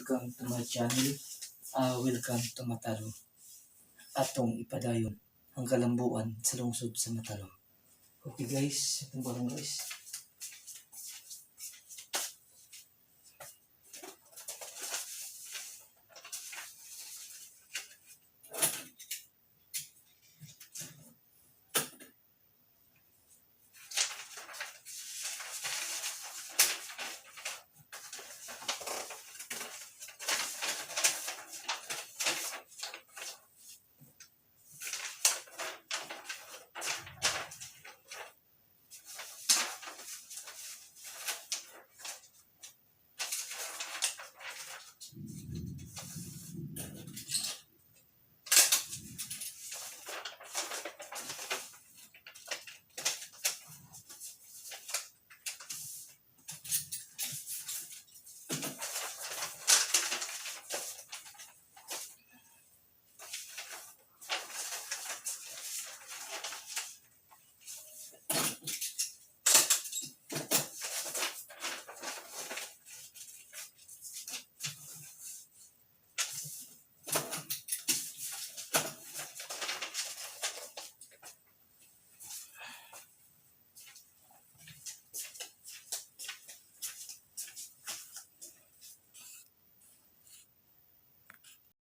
welcome to my channel. Welcome to Matalo. Atong ipadayon ang kalambuan sa lungsod sa Matalo. Okay guys, itong barang guys.